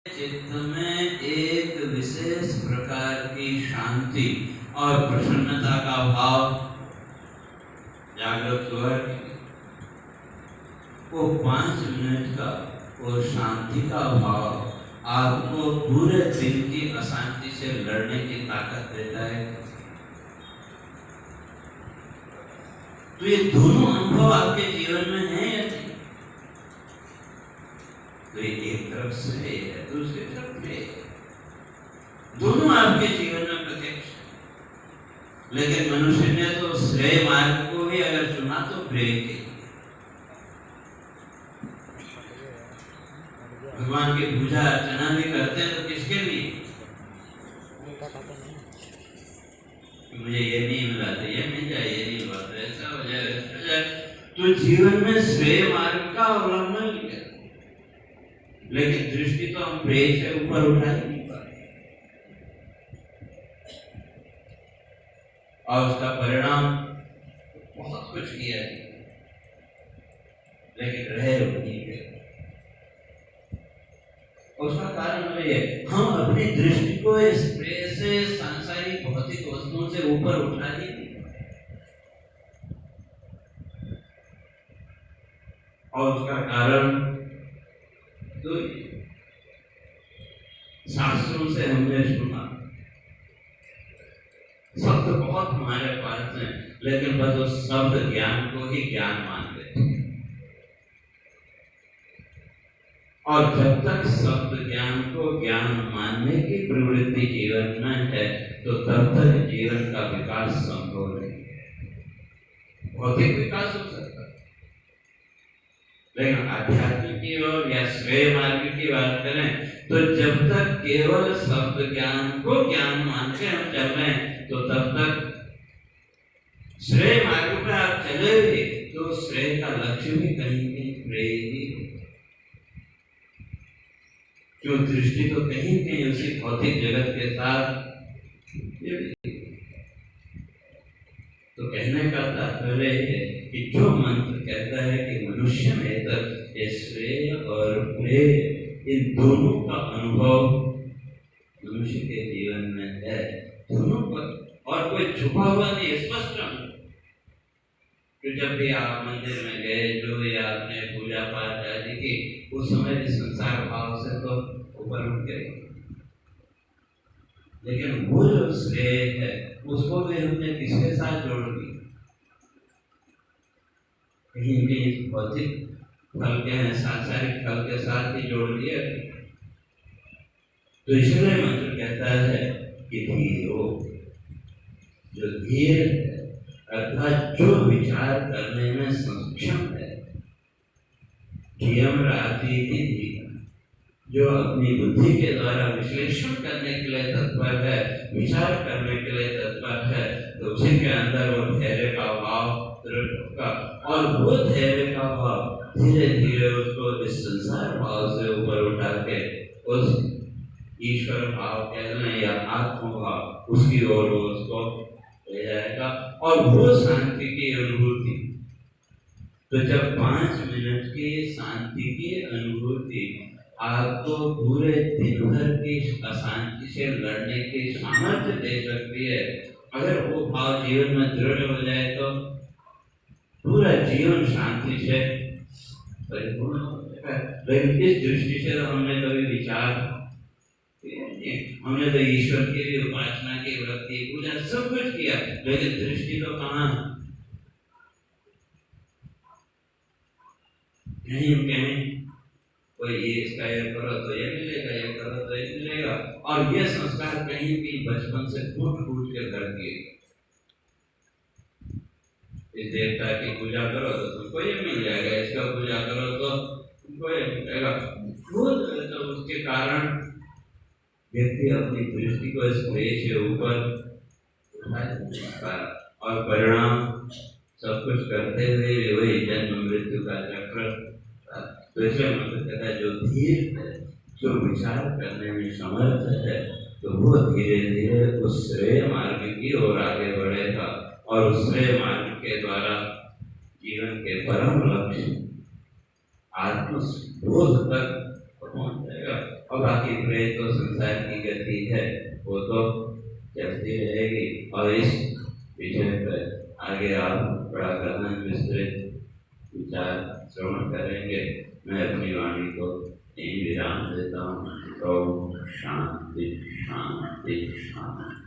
चित्त में एक विशेष प्रकार की शांति और प्रसन्नता का भाव जागृत हुआ। वो 5 मिनट का वो शांति का भाव आपको पूरे दिन की अशांति से लड़ने की ताकत देता है। तो ये दोनों अनुभव आपके जीवन में है या नहीं? तो एक तरफ से है, दूसरी तरफ है, दोनों आपके जीवन में प्रत्यक्ष। लेकिन मनुष्य ने तो श्रेय मार्ग को भी अगर चुना तो प्रेम के भगवान की पूजा अर्चना भी करते हैं तो किसके लिए? मुझे ये नहीं मिला तो ये मिल जाए, ये नहीं मिला तो ऐसा हो जाए, ऐसा हो जाए। तो जीवन में श्रेय मार्ग का अवलंबन किया, लेकिन दृष्टि तो हम प्रेम से ऊपर उठा ही नहीं पा रहे। और उसका परिणाम बहुत कुछ किया है, लेकिन रहे वही है। उसका कारण ये हम अपनी दृष्टि को इस प्रेम से सांसारिक भौतिक वस्तुओं से ऊपर उठा ही नहीं पा रहे। और उसका कारण तो शास्त्रों से हमने सुना, शब्द बहुत हमारे पास हैं, लेकिन बस उस शब्द ज्ञान को ही ज्ञान मान लेते हैं। और जब तक शब्द ज्ञान को ज्ञान मानने की प्रवृत्ति जीवन में है, तो तब तक जीवन का विकास संभव नहीं है। भौतिक विकास हो सकता है, लेकिन आध्यात्मिक की ओर या श्रेय मार्ग की बात करें तो जब तक केवल शब्द ज्ञान को ज्ञान मानते हम चल रहे हैं, तो तब तक श्रेय मार्ग पर आप चले हुए तो श्रेय का लक्ष्य भी कहीं कहीं प्रेय ही होगा। क्यों? दृष्टि तो कहीं कहीं उसी भौतिक जगत के साथ। तो कहने का तात्पर्य है कि जो मंत्र कहता है कि मनुष्य में तक श्रेय और प्रेय इन दोनों का अनुभव मनुष्य के जीवन में है, दोनों पर, और कोई छुपा हुआ नहीं, स्पष्ट। तो जब भी आप मंदिर में गए, जो भी आपने पूजा पाठ आदि की, उस समय भी संसार भाव से तो ऊपर उठ गए, लेकिन वो जो श्रेय है उसको भी हमने किसके साथ जोड़ दिया? कहीं भी भौतिक फल के सांसारिक फल के साथ ही जोड़ दिया। तो इसलिए मंत्र कहता है कि धीरो, जो धीर है अर्थात जो विचार करने में सक्षम है, धीयम राति ही धीर, जो अपनी बुद्धि के द्वारा विश्लेषण करने के लिए तत्पर है, विचार करने के लिए तत्पर है, तो उसी के अंदर वो धैर्य का भाव दृढ़ होगा। और वो धैर्य का भाव धीरे धीरे उसको इस संसार भाव से ऊपर उठा के उस ईश्वर भाव कह लें या आत्म भाव, उसकी ओर उसको ले जाएगा। और वो शांति की अनुभूति, तो जब 5 मिनट की शांति की अनुभूति आपको पूरे दिन भर की अशांति से लड़ने की सामर्थ्य दे सकती है, अगर वो भाव जीवन में दृढ़ हो जाए तो पूरा जीवन शांति से परिपूर्ण हो जाएगा। लेकिन इस दृष्टि से तो हमने कभी विचार, हमने तो ईश्वर की भी उपासना की, भक्ति, पूजा सब कुछ किया, लेकिन दृष्टि तो कहाँ? कहीं कहीं कोई ये इसका ये करो तो ये मिलेगा, ये करो तो ये मिलेगा, और ये संस्कार कहीं भी बचपन से फूट फूट के कर दिए। इस देवता की पूजा करो तो तुमको ये मिल जाएगा, इसका पूजा करो तो तुमको ये मिलेगा। तो उसके कारण व्यक्ति अपनी दृष्टि को इस प्रेय से ऊपर उठा सकता है, और परिणाम सब कुछ करते हुए वही जन्म मृत्यु का चक्र। तो इसलिए मंत्र कहता है जो धीर है, जो विचार करने में समर्थ है, तो वो धीरे धीरे उस श्रेय मार्ग की ओर आगे बढ़ेगा, और उस श्रेय मार्ग के द्वारा जीवन के परम लक्ष्य आत्मबोध तक पहुंच जाएगा। और बाकी प्रेत तो संसार की गति है, वो तो चलती रहेगी। और इस विषय पर आगे आप बड़ा गहन विस्तृत विचार श्रवण करेंगे। मैं अपनी वाणी को यही विराम देता हूँ। ओम शांति शांति शांति।